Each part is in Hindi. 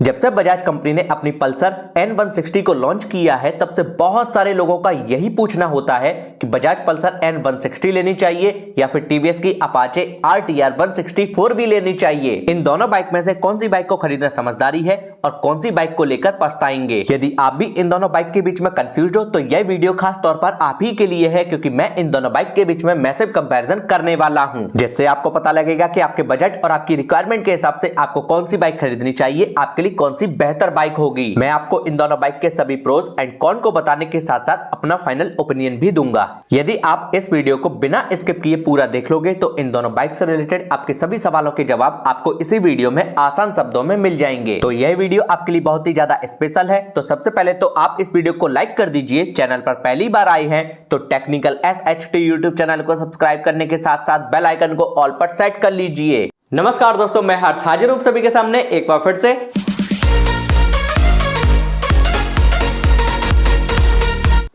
जब से बजाज कंपनी ने अपनी पल्सर N160 को लॉन्च किया है तब से बहुत सारे लोगों का यही पूछना होता है कि बजाज पल्सर N160 लेनी चाहिए या फिर टीवीएस की अपाचे RTR 160 भी लेनी चाहिए। इन दोनों बाइक में से कौन सी बाइक को खरीदना समझदारी है और कौन सी बाइक को लेकर पछताएंगे। यदि आप भी इन दोनों बाइक के बीच में कंफ्यूज हो तो यह वीडियो खास तौर पर आप ही के लिए है, क्योंकि मैं इन दोनों बाइक के बीच में मैसिव कंपैरिजन करने वाला हूं, जिससे आपको पता लगेगा कि आपके बजट और आपकी रिक्वायरमेंट के हिसाब से आपको कौन सी बाइक खरीदनी चाहिए, आपके लिए कौन सी बेहतर बाइक होगी। मैं आपको इन दोनों बाइक के सभी प्रोज एंड कॉन को बताने के साथ साथ अपना फाइनल ओपिनियन भी दूंगा। यदि आप इस वीडियो को बिना स्किप किए पूरा देख लोगे तो इन दोनों बाइक से रिलेटेड आपके सभी सवालों के जवाब आपको इसी वीडियो में आसान शब्दों में मिल जाएंगे। तो यह वीडियो आपके लिए बहुत ही ज्यादा स्पेशल है। तो सबसे पहले तो आप इस वीडियो को लाइक कर दीजिए। चैनल पर पहली बार आए हैं तो टेक्निकल SHT यूट्यूब चैनल को सब्सक्राइब करने के साथ साथ बेल आइकन को ऑल पर सेट कर लीजिए। नमस्कार दोस्तों, मैं हर्ष हाजिर हूं सभी के सामने एक बार फिर से।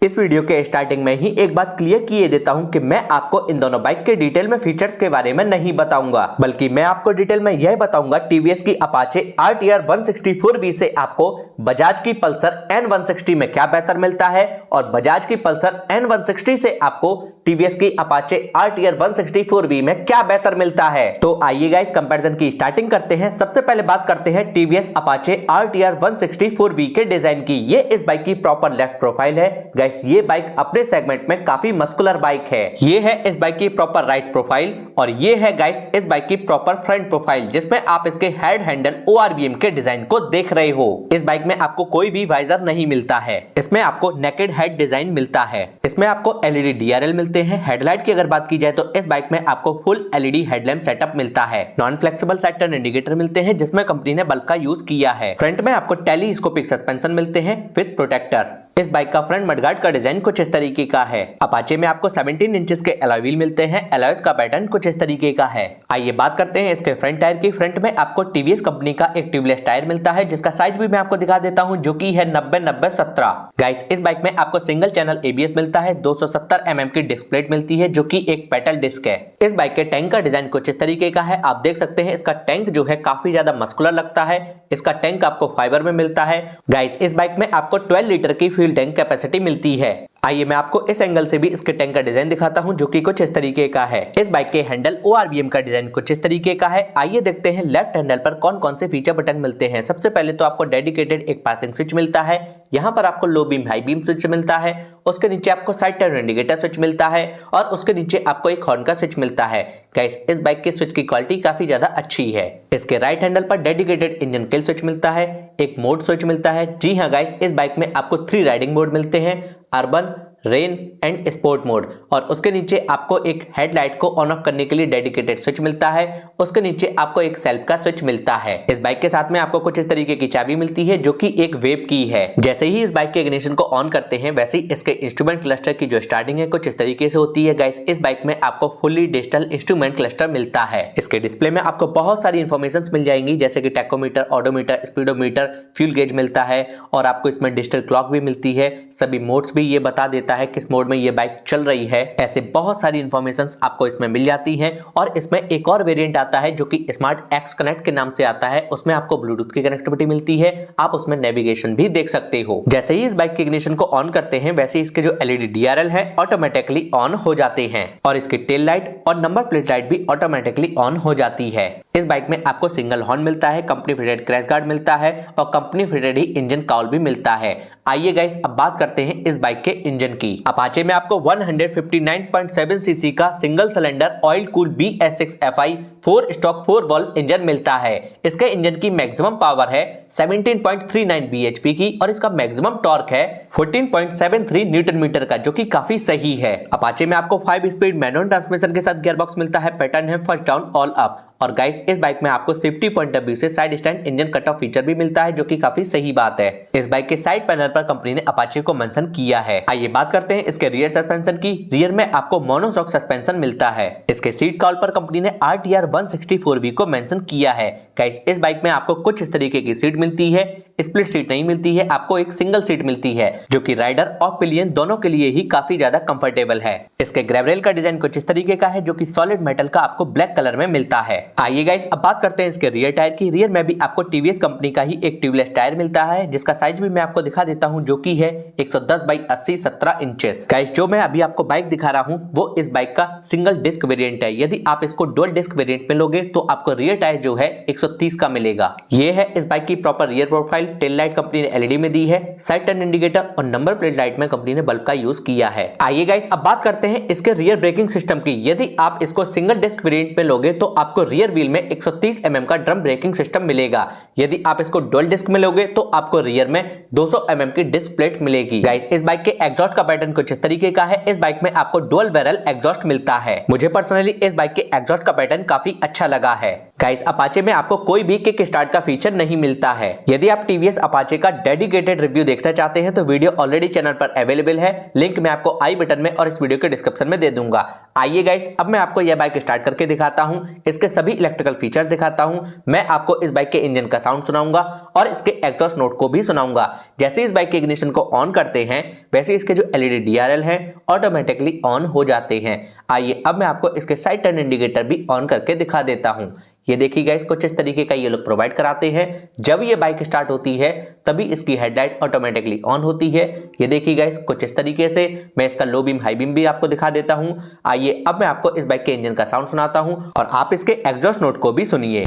इस वीडियो के स्टार्टिंग में ही एक बात क्लियर किए देता हूं कि मैं आपको इन दोनों बाइक के डिटेल में फीचर्स के बारे में नहीं बताऊंगा, बल्कि मैं आपको डिटेल में यह बताऊंगा टीवीएस की अपाचे RTR 160 से आपको बजाज की पल्सर N160 में क्या बेहतर मिलता है और बजाज की पल्सर N160 से आपको टीवीएस की अपाचे RTR 160 में क्या बेहतर मिलता है। तो आइए गाइस कंपैरिजन की स्टार्टिंग करते हैं। सबसे पहले बात करते हैं टीवीएस अपाचे RTR 160 के डिजाइन की। ये इस बाइक की प्रॉपर लेफ्ट प्रोफाइल है गाइस। ये बाइक अपने सेगमेंट में काफी मस्कुलर बाइक है। ये है इस बाइक की प्रॉपर राइट प्रोफाइल और ये है गाइस इस बाइक की प्रॉपर फ्रंट प्रोफाइल, जिसमें आप इसके हेड हैंडल ORVM के डिजाइन को देख रहे हो। इस बाइक में आपको कोई भी वाइजर नहीं मिलता है। इसमें आपको नेकेड हेड डिजाइन मिलता है। इसमें आपको LED DRL मिलते हैं। हेडलाइट की अगर बात की जाए तो इस बाइक में आपको फुल LED हेडलैम्प सेटअप मिलता है। Non flexible side turn indicator मिलते हैं, जिसमें कंपनी ने बल्ब का यूज किया है। फ्रंट में आपको टेलीस्कोपिक सस्पेंशन मिलते हैं विद प्रोटेक्टर। इस बाइक का फ्रंट मडगार्ड का डिजाइन कुछ इस तरीके का है। अपाचे में आपको 17 इंचेस के अलॉय व्हील मिलते हैं। अलॉयज का पैटर्न कुछ इस तरीके का है। आइए बात करते हैं इसके फ्रंट टायर की। फ्रंट में आपको टीवीएस कंपनी का एक ट्यूबलेस टायर मिलता है, जिसका साइज भी मैं आपको दिखा देता हूं, जो कि है 90-90-17। गाइस इस बाइक में आपको सिंगल चैनल ABS मिलता है। 270 mm की डिस्क प्लेट मिलती है, जो कि एक पेटल डिस्क है। इस बाइक के टैंक का डिजाइन कुछ इस तरीके का है। आप देख सकते हैं इसका टैंक जो है काफी ज्यादा मस्कुलर लगता है। इसका टैंक आपको फाइबर में मिलता है। गाइस इस बाइक में आपको 12 लीटर की फ्यूल टैंक कैपेसिटी मिलती है। आइए मैं आपको इस एंगल से भी इसके टैंक का डिजाइन दिखाता हूं, जो कि कुछ इस तरीके का है। इस बाइक के हैंडल ORVM का डिजाइन कुछ इस तरीके का है। आइए देखते हैं लेफ्ट हैंडल पर कौन कौन से फीचर बटन मिलते हैं। सबसे पहले तो आपको डेडिकेटेड एक पासिंग स्विच मिलता है। यहाँ पर आपको low beam high beam switch मिलता है। उसके नीचे आपको साइड टर्न इंडिकेटर स्विच मिलता है और उसके नीचे आपको एक हॉर्न का स्विच मिलता है। गाइस इस बाइक के स्विच की क्वालिटी काफी ज्यादा अच्छी है। इसके राइट हैंडल पर डेडिकेटेड इंजन किल स्विच मिलता है। एक मोड स्विच मिलता है। जी हाँ गाइस, इस बाइक में आपको 3 राइडिंग मोड मिलते हैं, urban, rain and sport mode. और उसके नीचे आपको एक हेडलाइट को ऑन ऑफ करने के लिए डेडिकेटेड स्विच मिलता है। उसके नीचे आपको एक सेल्फ का स्विच मिलता है। इस बाइक के साथ में आपको कुछ इस तरीके की चाबी मिलती है, जो कि एक वेब की है। जैसे ही इस बाइक के इग्निशन को ऑन करते हैं, वैसे ही इसके इंस्ट्रूमेंट क्लस्टर की जो स्टार्टिंग है कुछ इस तरीके से होती है। गाइस इस बाइक में आपको फुली डिजिटल इंस्ट्रूमेंट क्लस्टर मिलता है। इसके डिस्प्ले में आपको बहुत सारी इंफॉर्मेशन मिल जाएंगी, जैसे कि tachometer, odometer, speedometer, fuel gauge मिलता है और आपको इसमें डिजिटल क्लॉक भी मिलती है। सभी मोड्स भी ये बता देता है किस मोड में ये बाइक चल रही है। ऐसे बहुत सारी इंफॉर्मेशंस आपको इसमें मिल जाती हैं। और इसमें एक और वेरिएंट आता है जो कि स्मार्ट एक्स कनेक्ट के नाम से आता है। उसमें आपको ब्लूटूथ की कनेक्टिविटी मिलती है। आप उसमें नेविगेशन भी देख सकते हो। जैसे ही इस बाइक के इग्निशन को ऑन करते हैं, वैसे ही इसके जो LED DRL है ऑटोमेटिकली ऑन हो जाते हैं और इसकी टेल लाइट और नंबर प्लेट लाइट भी ऑटोमेटिकली ऑन हो जाती है। इस बाइक में आपको सिंगल हॉर्न मिलता है, कंपनी फिटेड क्रैश गार्ड मिलता है और कंपनी फिटेड ही इंजन काउल भी मिलता है। आइए गाइस अब बात करते हैं इस बाइक के इंजन की। अपाचे में आपको 159.7 सीसी का single cylinder oil cool BS6 FI 4 stock 4 valve engine मिलता है। इसके इंजन की मैक्सिमम पावर है 17.39 bhp की और इसका मैक्सिमम टॉर्क है 14.73 न्यूटन मीटर का, जो कि काफी सही है। अपाचे में आपको 5 स्पीड मैनुअल ट्रांसमिशन के साथ गियरबॉक्स मिलता है। पैटर्न है फर्स्ट डाउन ऑल अप। और गाइस इस बाइक में आपको सेफ्टी पॉइंट ऑफ व्यू से side stand engine cut off feature भी मिलता है, जो कि काफी सही बात है। इस बाइक के साइड पैनल पर कंपनी ने अपाचे को मेंशन किया है। आइए बात करते हैं इसके रियर सस्पेंशन की। रियर में आपको मोनोशॉक सस्पेंशन मिलता है। इसके सीट कॉल पर कंपनी ने RTR 160 को मेंशन किया है। गाइस इस बाइक में आपको कुछ इस तरीके की सीट मिलती है। स्प्लिट सीट नहीं मिलती है, आपको एक सिंगल सीट मिलती है जो कि राइडर और पिलियन दोनों के लिए ही काफी ज्यादा कंफर्टेबल है। इसके ग्रैब रेल का डिजाइन कुछ इस तरीके का है जो कि सॉलिड मेटल का आपको ब्लैक कलर में मिलता है। आइए गाइस अब बात करते हैं इसके रियर टायर की। रियर में भी आपको टीवीएस कंपनी का ही एक ट्यूबलेस टायर मिलता है जिसका साइज भी मैं आपको दिखा देता हूं जो कि है 110 बाई 80 17 इंचेस। गाइस जो मैं अभी आपको बाइक दिखा रहा हूं वो इस बाइक का सिंगल डिस्क वेरिएंट है। यदि आप इसको डुअल डिस्क वेरिएंट में लोगे तो आपको रियर टायर जो है 130 का मिलेगा। ये है इस बाइक की proper rear profile. Tail light company ने एलईडी में दी है, साइड टर्न इंडिकेटर और नंबर प्लेट लाइट में कंपनी ने बल्ब का यूज किया है। आइए गाइस अब बात करते हैं इसके रियर ब्रेकिंग सिस्टम की। यदि आप इसको सिंगल डिस्क वेरिएंट में लोगे तो आपको रियर व्हील में 130 mm का ड्रम ब्रेकिंग सिस्टम मिलेगा। यदि आप इसको डुअल डिस्क में लोगे तो आपको रियर में 200 mm की डिस्क प्लेट मिलेगी। गाइस इस बाइक के एग्जॉस्ट का पैटर्न कुछ इस तरीके का है। इस बाइक में आपको डुअल बैरल एग्जॉस्ट मिलता है। मुझे पर्सनली इस बाइक के एग्जॉस्ट का पैटर्न काफी अच्छा लगा है। गाइस अपाचे में आपको कोई भी किक स्टार्ट का फीचर नहीं मिलता है। यदि आप टीवीएस अपाचे का डेडिकेटेड रिव्यू देखना चाहते हैं तो वीडियो ऑलरेडी चैनल पर अवेलेबल है, लिंक मैं आपको आई बटन में और इस वीडियो के डिस्क्रिप्शन में दे दूंगा। आइए गाइस अब मैं आपको यह बाइक स्टार्ट करके दिखाता हूं, इसके सभी इलेक्ट्रिकल फीचर्स दिखाता हूं, मैं आपको इस बाइक के इंजन का साउंड सुनाऊंगा और इसके एग्जॉस्ट नोट को भी सुनाऊंगा। जैसे इस बाइक के इग्निशन को ऑन करते हैं वैसे इसके जो एलईडी डीआरएल हैं ऑटोमेटिकली ऑन हो जाते हैं। आइए अब मैं आपको इसके साइड टर्न इंडिकेटर भी ऑन करके दिखा देता हूं। ये देखिए गाइस कुछ इस तरीके का ये लोग प्रोवाइड कराते हैं। जब ये बाइक स्टार्ट होती है तभी इसकी हेडलाइट ऑटोमेटिकली ऑन होती है। ये देखिए गाइस कुछ इस तरीके से। मैं इसका लो बीम हाई बीम भी आपको दिखा देता हूं। आइए अब मैं आपको इस बाइक के इंजन का साउंड सुनाता हूं और आप इसके एग्जॉस्ट नोट को भी सुनिए।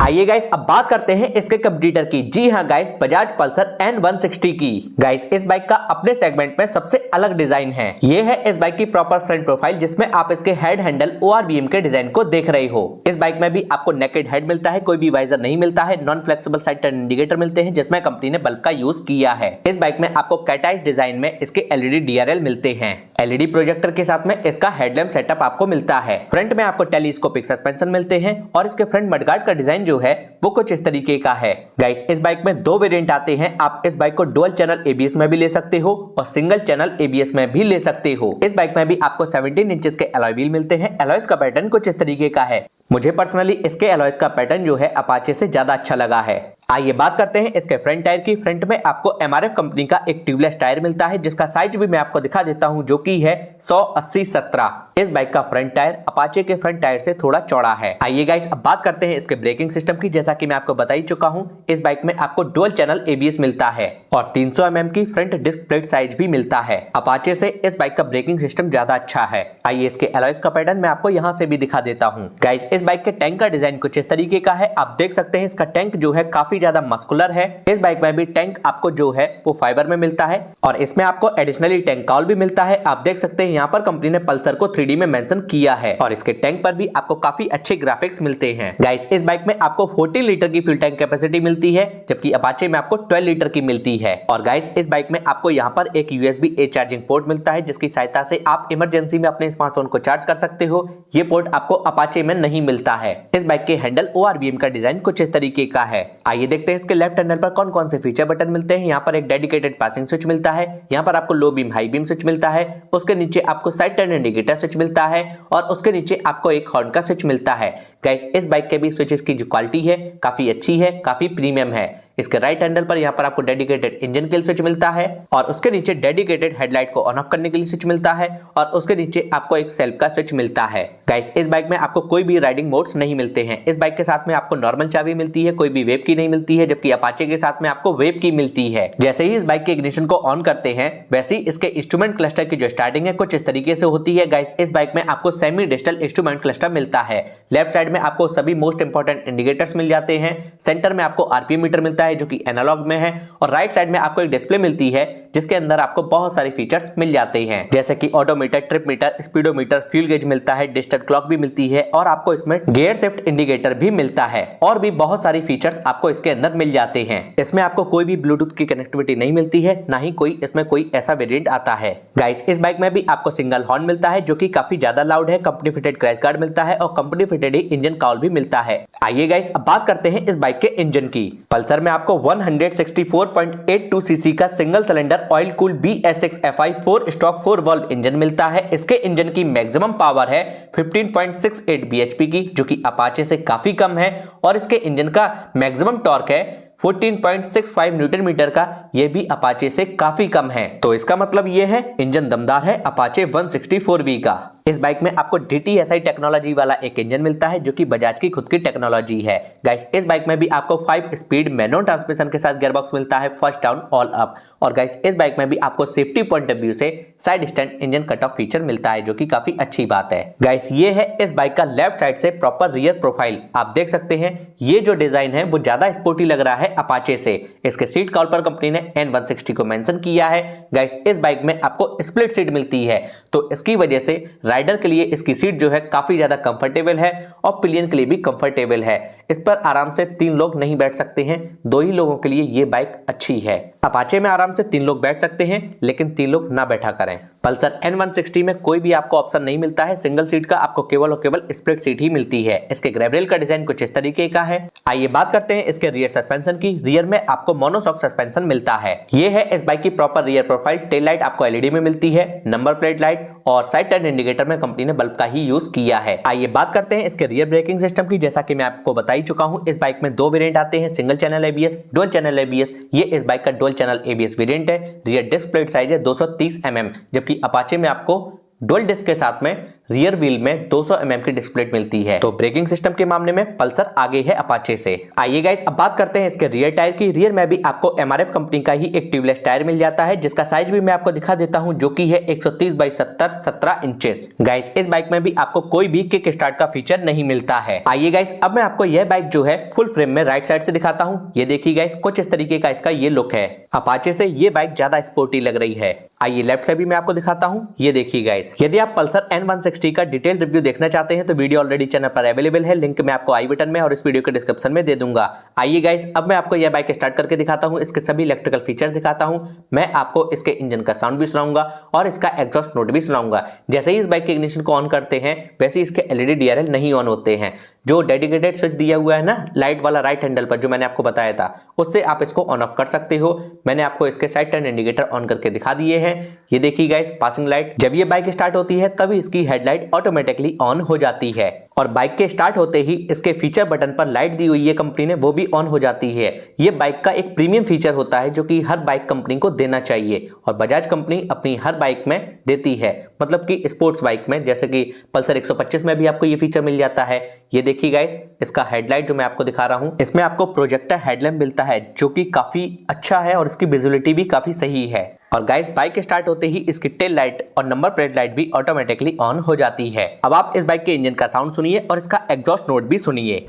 आइए गाइस अब बात करते हैं इसके कंपटीटर की। जी हां गाइस बजाज पल्सर N160 की। गाइस इस बाइक का अपने सेगमेंट में सबसे अलग डिजाइन है। ये है इस बाइक की प्रॉपर फ्रंट प्रोफाइल जिसमें आप इसके हेड हैंडल ORVM के डिजाइन को देख रहे हो। इस बाइक में भी आपको नेकेड हेड मिलता है, कोई भी वाइजर नहीं मिलता है। Non flexible side turn indicator मिलते हैं जिसमें कंपनी ने बल्ब का यूज किया है। इस बाइक में आपको कैटाइज डिजाइन में इसके एलईडी डीआरएल मिलते हैं। एलईडी प्रोजेक्टर के साथ में इसका हेडलैम्प सेटअप आपको मिलता है। फ्रंट में आपको टेलीस्कोपिक सस्पेंशन मिलते हैं और इसके फ्रंट मडगार्ड का डिजाइन जो है वो कुछ इस तरीके का है। गाइस इस बाइक में दो वेरिएंट आते हैं। आप इस बाइक को डुअल चैनल एबीएस में भी ले सकते हो और सिंगल चैनल एबीएस में भी ले सकते हो। इस बाइक में भी आपको 17 इंचेस के अलॉय व्हील मिलते हैं। अलॉयज का पैटर्न कुछ इस तरीके का है। मुझे पर्सनली इसके अलॉयज का पैटर्न जो है अपाचे से ज्यादा अच्छा लगा है। आइए बात करते हैं इसके फ्रंट टायर की। फ्रंट में आपको एमआरएफ कंपनी का एक ट्यूबलेस टायर मिलता है जिसका साइज भी मैं आपको दिखा देता हूं जो कि है 100/80/17। इस बाइक का फ्रंट टायर अपाचे के फ्रंट टायर से थोड़ा चौड़ा है। आइए गाइस अब बात करते हैं इसके ब्रेकिंग सिस्टम की। जैसा कि मैं आपको बता ही चुका हूं इस बाइक में आपको डुअल चैनल एबीएस मिलता है और 300 mm की फ्रंट डिस्क प्लेट साइज भी मिलता है। अपाचे से इस बाइक का ब्रेकिंग सिस्टम ज्यादा अच्छा है। आइए इसके अलॉयज का पैटर्न मैं आपको यहां से भी दिखा देता हूं। गाइस इस बाइक के टैंक का डिजाइन कुछ इस तरीके का है। आप देख सकते हैं इसका टैंक जो है काफी ज्यादा मस्कुलर है। इस बाइक में भी टैंक आपको जो है वो फाइबर में मिलता है और इसमें आपको एडिशनली टैंक काउल भी मिलता है। आप देख सकते हैं यहाँ पर कंपनी ने पल्सर को 3D में मेंशन किया है और इसके टैंक पर भी आपको काफी अच्छे ग्राफिक्स मिलते हैं। गाइस इस बाइक में आपको 40 लीटर की फ्यूल टैंक कैपेसिटी मिलती है जबकि अपाचे में आपको 12 लीटर की मिलती है। और गाइस इस बाइक में आपको यहाँ पर एक USB-A चार्जिंग पोर्ट मिलता है जिसकी सहायता से आप इमरजेंसी में अपने स्मार्टफोन को चार्ज कर सकते हो। ये पोर्ट आपको अपाचे में नहीं मिलता है। इस बाइक के हैंडल ORVM का डिजाइन कुछ इस तरीके का है। आइए देखते हैं इसके लेफ्ट हैंडल पर कौन कौन से फीचर बटन मिलते हैं। यहाँ पर एक डेडिकेटेड पासिंग स्विच मिलता है। यहाँ पर आपको low beam high beam switch मिलता है। उसके नीचे आपको साइड टर्न इंडिकेटर स्विच मिलता है और उसके नीचे आपको एक हॉर्न का स्विच मिलता है। गाइस इस बाइक के भी स्विचेस की जो क्वालिटी है काफी अच्छी है, काफी प्रीमियम है। इसके राइट हैंडल पर यहाँ पर आपको डेडिकेटेड इंजन के लिए स्विच मिलता है और उसके नीचे डेडिकेटेड हेडलाइट को ऑन ऑफ करने के लिए स्विच मिलता है और उसके नीचे आपको एक सेल्फ का स्विच मिलता है। गाइस इस बाइक में आपको कोई भी राइडिंग मोड्स नहीं मिलते हैं। इस बाइक के साथ में आपको नॉर्मल चाबी मिलती है, कोई भी वेब की नहीं मिलती है, जबकि अपाचे के साथ में आपको वेब की मिलती है। जैसे ही इस बाइक के इग्निशन को ऑन करते हैं वैसे ही इसके इंस्ट्रूमेंट क्लस्टर की जो स्टार्टिंग है कुछ इस तरीके से होती है। गाइस इस बाइक में आपको सेमी डिजिटल इंस्ट्रूमेंट क्लस्टर मिलता है। लेफ्ट साइड साइड में आपको सभी मोस्ट इंपोर्टेंट इंडिकेटर्स मिल जाते हैं। सेंटर में आपको आरपीएम मीटर मिलता है जो कि एनालॉग में है, और राइट साइड में आपको एक डिस्प्ले मिलती है जिसके अंदर आपको बहुत सारे फीचर्स मिल जाते हैं, जैसे कि odometer, trip meter, speedometer, fuel gauge मिलता है, डिजिटल क्लॉक भी मिलती है, और आपको इसमें गियर शिफ्ट इंडिकेटर भी मिलता है, और भी बहुत सारी फीचर्स आपको इसके अंदर मिल जाते हैं। इसमें आपको कोई भी ब्लूटूथ की कनेक्टिविटी नहीं मिलती है, ना ही कोई इसमें कोई ऐसा वेरिएंट आता है। गाइस, इस बाइक में भी आपको सिंगल हॉर्न मिलता है जो कि काफी ज्यादा लाउड है, कंपनी फिटेड क्रैश गार्ड मिलता है, और कंपनी फिटेड ही इंजन कॉल भी मिलता है। आइए गाइस, अब बात करते हैं इस बाइक के इंजन की। पल्सर में आपको 164.82 सीसी का single cylinder oil cool BS6 FI 4 stroke 4 valve engine मिलता है। इसके इंजन की मैक्सिमम पावर है 15.68 bhp की, जो कि अपाचे से काफी कम है, और इसके इंजन का मैक्सिमम टॉर्क है 14.65 न्यूटन मीटर का, यह भी अपाचे से काफी कम है। तो इसका मतलब यह है इंजन दमदार है अपाचे 164V का। इस बाइक में आपको DTSI टेक्नोलॉजी वाला एक इंजन मिलता है जो कि बजाज की खुद की टेक्नोलॉजी है। गाइस, इस बाइक में भी आपको 5 स्पीड मैनुअल ट्रांसमिशन के साथ गियरबॉक्स मिलता है, फर्स्ट डाउन ऑल अप। और गाइस, इस बाइक में भी आपको सेफ्टी पॉइंट ऑफ व्यू से side stand engine cut off feature मिलता है जो कि काफी अच्छी बात है। गाइस, ये है इस बाइक का लेफ्ट साइड से प्रॉपर रियर प्रोफाइल। आप देख सकते हैं ये जो डिजाइन है वो ज्यादा स्पोर्टी लग रहा है अपाचे से। इसके सीट कॉल पर कंपनी ने N160 को मेंशन किया है। गाइस, इस बाइक में आपको स्प्लिट सीट मिलती है, तो इसकी वजह से राइडर के लिए इसकी सीट जो है काफी ज्यादा कंफर्टेबल है, और पिलियन के लिए भी कंफर्टेबल है। इस पर आराम से 3 लोग नहीं बैठ सकते हैं, 2 ही लोगों के लिए ये बाइक अच्छी है। अपाचे में आराम से 3 लोग बैठ सकते हैं, लेकिन 3 लोग ना बैठा करें। पल्सर N160 में कोई भी आपको ऑप्शन नहीं मिलता है सिंगल सीट का, आपको केवल और केवल स्प्लिट सीट ही मिलती है। इसके ग्रैब रेल का डिजाइन कुछ इस तरीके का है। आइए बात करते हैं इसके रियर सस्पेंशन की। रियर में आपको मोनोशॉक सस्पेंशन मिलता है। ये है इस बाइक की proper rear profile. Tail light आपको LED में मिलती है, नंबर प्लेट लाइट और साइड टर्न इंडिकेटर में कंपनी ने बल्ब का ही यूज किया है। आइए बात करते हैं इसके रियर ब्रेकिंग सिस्टम की। जैसा कि मैं आपको बता ही चुका हूं, इस बाइक में 2 वेरिएंट आते हैं, single channel ABS, dual channel ABS। ये इस बाइक का डुअल चैनल ABS वेरिएंट है। रियर डिस्क प्लेट साइज है 230 mm, जबकि अपाचे में आपको डुअल डिस्क के साथ में रियर व्हील में 200 mm की डिस्क प्लेट मिलती है। तो ब्रेकिंग सिस्टम के मामले में पल्सर आगे है अपाचे से। आइए गाइस, अब बात करते हैं इसके रियर टायर की। रियर में भी आपको MRF कंपनी का ही एक ट्यूबलेस टायर मिल जाता है, जिसका साइज भी मैं आपको दिखा देता हूं, जो कि है 130x70 17 इंचेस। गाइस, इस बाइक में भी आपको कोई भी किक स्टार्ट का फीचर नहीं मिलता है। आइए गाइस, अब मैं आपको यह बाइक जो है फुल फ्रेम में राइट साइड से दिखाता हूं। ये देखिए गाइस, कुछ इस तरीके का इसका ये लुक है। अपाचे से ये बाइक ज्यादा स्पोर्टी लग रही है। आइए लेफ्ट से भी मैं आपको दिखाता हूं। ये देखिए गाइस, यदि आप पल्सर N160 का डिटेल रिव्यू देखना चाहते हैं तो वीडियो ऑलरेडी चैनल पर अवेलेबल है, लिंक मैं आपको आई बटन में और इस वीडियो के डिस्क्रिप्शन में दे दूंगा। आइए गाइस, अब मैं आपको यह बाइक स्टार्ट करके दिखाता हूं, इसके सभी इलेक्ट्रिकल फीचर्स दिखाता हूं। मैं आपको इसके इंजन का साउंड भी सुनाऊंगा और इसका एग्जॉस्ट नोट भी सुनाऊंगा। जैसे ही इस बाइक के इग्निशन को ऑन करते हैं वैसे ही इसके LED DRL नहीं ऑन होते हैं। जो डेडिकेटेड स्विच दिया हुआ है ना लाइट वाला राइट हैंडल पर, जो मैंने आपको बताया था, उससे आप इसको ऑन ऑफ कर सकते हो। मैंने आपको इसके साइड टर्न इंडिकेटर ऑन करके दिखा दिए हैं। ये देखिए गाइस, पासिंग लाइट। जब ये बाइक स्टार्ट होती है तभी इसकी हेडलाइट ऑटोमेटिकली ऑन हो जाती है, और बाइक के स्टार्ट होते ही इसके फीचर बटन पर लाइट दी हुई है कंपनी ने, वो भी ऑन हो जाती है। ये बाइक का एक प्रीमियम फीचर होता है जो कि हर बाइक कंपनी को देना चाहिए, और बजाज कंपनी अपनी हर बाइक में देती है। मतलब कि स्पोर्ट्स बाइक में, जैसे कि पल्सर 125 में भी आपको ये फीचर मिल जाता है। ये देखिए गाइस, इसका हेडलाइट जो मैं आपको दिखा रहा हूं, इसमें आपको प्रोजेक्टर हेडलैम्प मिलता है जो कि काफी अच्छा है और इसकी विजिबिलिटी भी काफी सही है। और गाइस, बाइक स्टार्ट होते ही इसकी टेल लाइट और नंबर प्लेट लाइट भी ऑटोमेटिकली ऑन हो जाती है। अब आप इस बाइक के इंजन का साउंड सुनिए और इसका एग्जॉस्ट नोट भी सुनिए।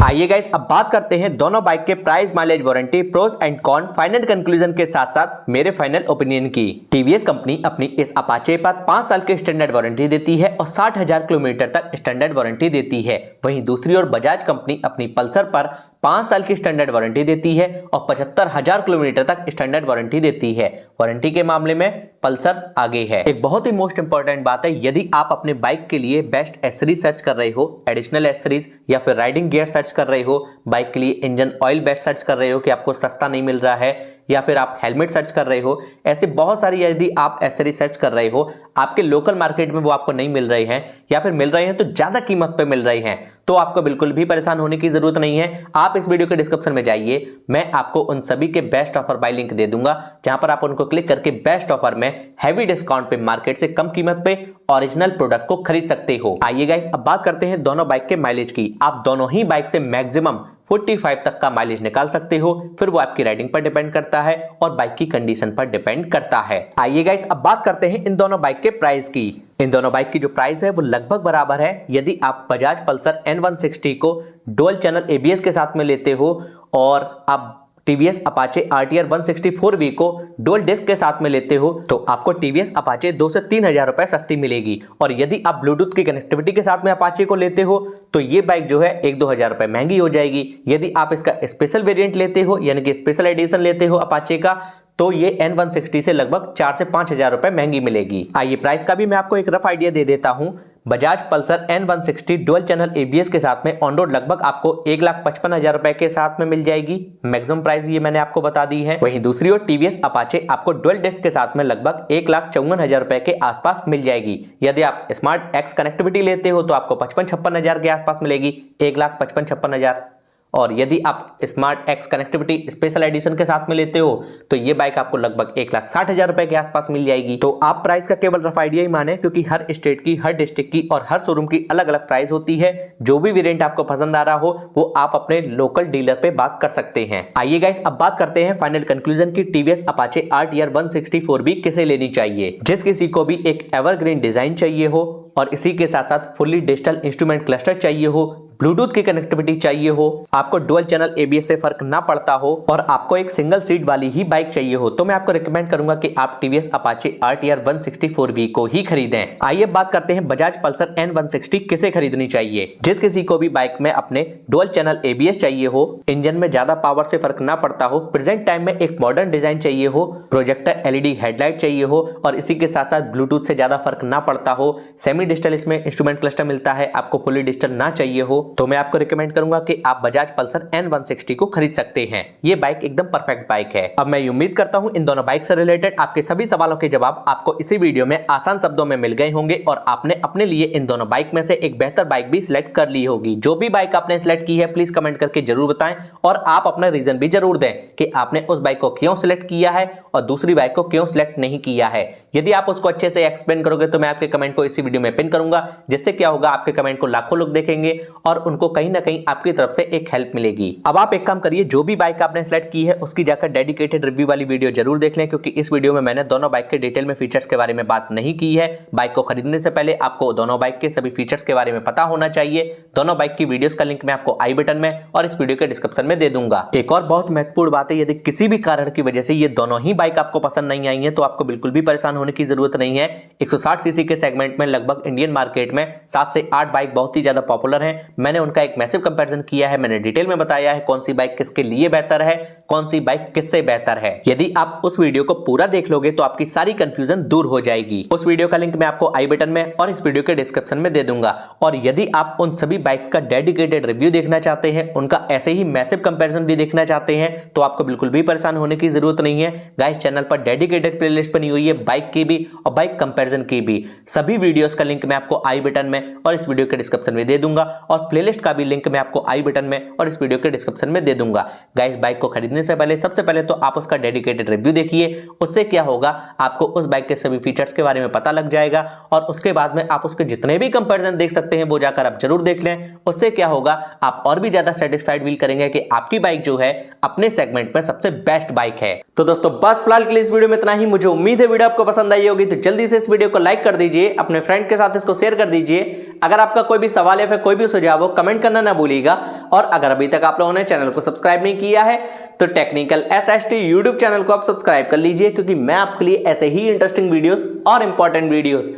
आइए गाइस, अब बात करते हैं दोनों बाइक के price, mileage, warranty, pros and con, final conclusion के साथ साथ मेरे फाइनल ओपिनियन की। टीवीएस कंपनी अपनी इस अपाचे पर 5 साल की स्टैंडर्ड वारंटी देती है और 60,000 किलोमीटर तक स्टैंडर्ड वारंटी देती है। वहीं दूसरी ओर बजाज कंपनी अपनी पल्सर पर 5 साल की स्टैंडर्ड वारंटी देती है और 75,000 किलोमीटर तक स्टैंडर्ड वारंटी देती है। वारंटी के मामले में पल्सर आगे है। एक बहुत ही मोस्ट इंपॉर्टेंट बात है, यदि आप अपने बाइक के लिए बेस्ट एसेसरीज सर्च कर रहे हो, एडिशनल एसेसरीज या फिर राइडिंग गियर सर्च कर रहे हो, बाइक के लिए इंजन ऑयल बेस्ट सर्च कर रहे हो कि आपको सस्ता नहीं मिल रहा है, या फिर आप हेलमेट सर्च कर रहे हो, ऐसे बहुत सारी यदि आप एसेसरीज सर्च कर रहे हो, आपके लोकल मार्केट में वो आपको नहीं मिल रहे हैं या फिर मिल रहे हैं तो ज्यादा कीमत पे मिल रहे हैं, तो आपको बिल्कुल भी परेशान होने की जरूरत नहीं है। आप इस वीडियो के डिस्क्रिप्शन में जाइए, मैं आपको उन सभी के बेस्ट ऑफर बाय लिंक दे दूंगा, जहां पर आप उनको क्लिक करके बेस्ट ऑफर में हैवी डिस्काउंट पे मार्केट से कम कीमत पे ओरिजिनल प्रोडक्ट को खरीद सकते हो। आइए गाइस, अब बात करते हैं दोनों बाइक के माइलेज की। आप दोनों ही बाइक से मैक्सिमम 45 तक का माइलेज निकाल सकते हो, फिर वो आपकी राइडिंग पर डिपेंड करता है और बाइक की कंडीशन पर डिपेंड करता है। आइए गाइस, अब बात करते हैं इन दोनों बाइक के प्राइस की। इन दोनों बाइक की जो प्राइस है वो लगभग बराबर है। यदि आप बजाज पल्सर N160 को डुअल चैनल ABS के साथ में लेते हो और आप TVS Apache RTR 164V को डुअल डिस्क के साथ में लेते हो, तो आपको TVS Apache 2 से 3 हजार रुपए सस्ती मिलेगी। और यदि आप ब्लूटूथ की कनेक्टिविटी के साथ में Apache को लेते हो तो ये बाइक जो है 1-2 हजार रुपए महंगी हो जाएगी। यदि आप इसका स्पेशल वेरिएंट लेते हो, यानी कि स्पेशल एडिशन लेते हो Apache का, तो ये N160 से लगभग 4 से 5 हजार रुपए महंगी मिलेगी। आइए प्राइस का भी मैं आपको एक रफ आइडिया दे देता हूं। Bajaj Pulsar N160 dual channel ABS के साथ में ऑन रोड लगभग आपको 1,55,000 रुपए के साथ में मिल जाएगी। मैक्सिमम प्राइस ये मैंने आपको बता दी है। वहीं दूसरी ओर TVS Apache आपको डुअल डिस्क के साथ में लगभग 1,54,000 रुपए के आसपास मिल जाएगी। यदि आप स्मार्ट एक्स कनेक्टिविटी लेते हो तो आपको 55-56 के आसपास मिलेगी, 1,55,56,000। और यदि आप smart x connectivity special edition के साथ में लेते हो तो ये बाइक आपको लगभग 1,60,000 रुपए के आसपास मिल जाएगी। तो आप प्राइस का केवल रफ आइडिया ही माने, क्योंकि हर स्टेट की, हर डिस्ट्रिक्ट की और हर शोरूम की अलग अलग प्राइस होती है। जो भी वेरिएंट आपको पसंद आ रहा हो वो आप अपने लोकल डीलर पे बात कर सकते हैं। आइए गाइस, अब बात करते हैं फाइनल कंक्लूजन की TVS Apache RTR 164V किसे लेनी चाहिए। जिस किसी को भी एक एवरग्रीन डिजाइन चाहिए हो और इसी के साथ साथ फुल्ली डिजिटल इंस्ट्रूमेंट क्लस्टर चाहिए हो, ब्लूटूथ की कनेक्टिविटी चाहिए हो, आपको डुअल चैनल ABS से फर्क ना पड़ता हो और आपको एक सिंगल सीट वाली ही बाइक चाहिए हो, तो मैं आपको रिकमेंड करूंगा कि आप TVS Apache RTR 164V को ही खरीदें। आइए बात करते हैं बजाज पल्सर N160 किसे खरीदनी चाहिए। जिस किसी को भी बाइक में अपने डुअल चैनल ABS चाहिए हो, इंजन में ज्यादा पावर से फर्क ना पड़ता हो, प्रेजेंट टाइम में एक मॉडर्न डिजाइन चाहिए हो, प्रोजेक्टर LED हेडलाइट चाहिए हो और इसी के साथ साथ ब्लूटूथ से ज्यादा फर्क ना पड़ता हो, सेमी डिजिटल इसमें इंस्ट्रूमेंट क्लस्टर मिलता है, आपको फुली डिजिटल ना चाहिए हो, तो मैं आपको रिकमेंड करूंगा कि आप बजाज पल्सर N160 को खरीद सकते हैं। ये बाइक एकदम परफेक्ट बाइक है। अब मैं उम्मीद करता हूं इन दोनों बाइक से रिलेटेड आपके सभी सवालों के जवाब आपको इसी वीडियो में आसान शब्दों में मिल गए होंगे और आपने अपने लिए इन दोनों बाइक में से एक बेहतर बाइक भी सिलेक्ट कर ली होगी। जो भी बाइक आपने सिलेक्ट की है प्लीज कमेंट करके जरूर बताएं और आप अपना रीजन भी जरूर दें कि आपने उस बाइक को क्यों सिलेक्ट किया है और दूसरी बाइक को क्यों सिलेक्ट नहीं किया है। यदि आप उसको अच्छे से एक्सप्लेन करोगे तो मैं आपके कमेंट को इसी वीडियो में पिन करूंगा, जिससे क्या होगा, आपके कमेंट को लाखों लोग देखेंगे और उनको कहीं ना कहीं आपकी तरफ से एक हेल्प मिलेगी। अब आप एक काम करिए, जो भी बाइक आपने सेलेक्ट की है उसकी जाकर डेडिकेटेड रिव्यू वाली वीडियो जरूर देख लें, क्योंकि इस वीडियो में मैंने दोनों बाइक के डिटेल में फीचर्स के बारे में बात नहीं की है। बाइक को खरीदने से पहले आपको दोनों बाइक के सभी फीचर्स के बारे में पता होना चाहिए। दोनों बाइक की वीडियोस का लिंक मैं आपको आई बटन में और इस वीडियो के डिस्क्रिप्शन में दे दूंगा। एक और बहुत महत्वपूर्ण बात है, यदि किसी भी कारण की वजह से ये दोनों ही बाइक आपको पसंद नहीं आई है तो आपको बिल्कुल भी परेशान होने की जरूरत नहीं है। 160 सीसी के सेगमेंट में लगभग इंडियन मार्केट में 7 से 8 बाइक बहुत ही ज्यादा पॉपुलर हैं। मैंने उनका एक मैसिव कंपैरिजन किया है, मैंने डिटेल में बताया है कौन सी बाइक किसके लिए बेहतर है, कौन सी बाइक किससे बेहतर है। यदि आप उस वीडियो को पूरा देख लोगे तो आपकी सारी कंफ्यूजन दूर हो जाएगी। उस वीडियो का लिंक मैं आपको आई बटन में और इस वीडियो के डिस्क्रिप्शन में दे दूंगा। और यदि आप उन सभी बाइक्स का डेडिकेटेड रिव्यू देखना चाहते हैं, उनका ऐसे ही मैसिव कंपैरिजन भी देखना चाहते हैं, तो आपको बिल्कुल भी परेशान होने की जरूरत नहीं है। गाइस, चैनल पर डेडिकेटेड प्लेलिस्ट बनी हुई है बाइक की भी और बाइक कंपैरिजन की भी। सभी वीडियोस का लिंक मैं आपको आई बटन में और इस वीडियो के डिस्क्रिप्शन में दे दूंगा और प्लेलिस्ट का भी लिंक मैं आपको आई बटन में और इस वीडियो के डिस्क्रिप्शन में दे दूंगा। गाइस, बाइक को खरीदने से पहले सबसे पहले तो आप उसका डेडिकेटेड रिव्यू देखिए। उससे क्या होगा, आपको उस बाइक के सभी फीचर्स के बारे में पता लग जाएगा और उसके बाद में आप उसके जितने भी कंपैरिजन देख सकते हैं वो जाकर आप जरूर देख लें। उससे क्या होगा, आप और भी ज्यादा सेटिस्फाइड फील करेंगे कि आपकी बाइक जो है अपने सेगमेंट में सबसे बेस्ट बाइक है। तो दोस्तों बस फिलहाल के लिए इस वीडियो में इतना ही। मुझे उम्मीद है वीडियो आपको पसंद आई होगी, तो जल्दी से इस वीडियो को लाइक कर दीजिए, अपने फ्रेंड के साथ इसको शेयर कर दीजिए। अगर आपका कोई भी सवाल या फिर कोई भी सुझाव हो कमेंट करना ना भूलिएगा। और अगर अभी तक आप लोगों ने चैनल को सब्सक्राइब नहीं किया है तो टेक्निकल SHT यूट्यूब चैनल को आप सब्सक्राइब कर लीजिए, क्योंकि मैं आपके लिए ऐसे ही इंटरेस्टिंग वीडियोस और इंपॉर्टेंट वीडियोस,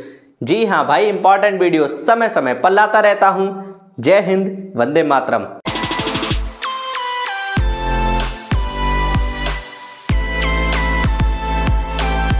जी हां भाई, इंपॉर्टेंट वीडियोस समय समय पर लाता रहता हूं। जय हिंद, वंदे मातरम।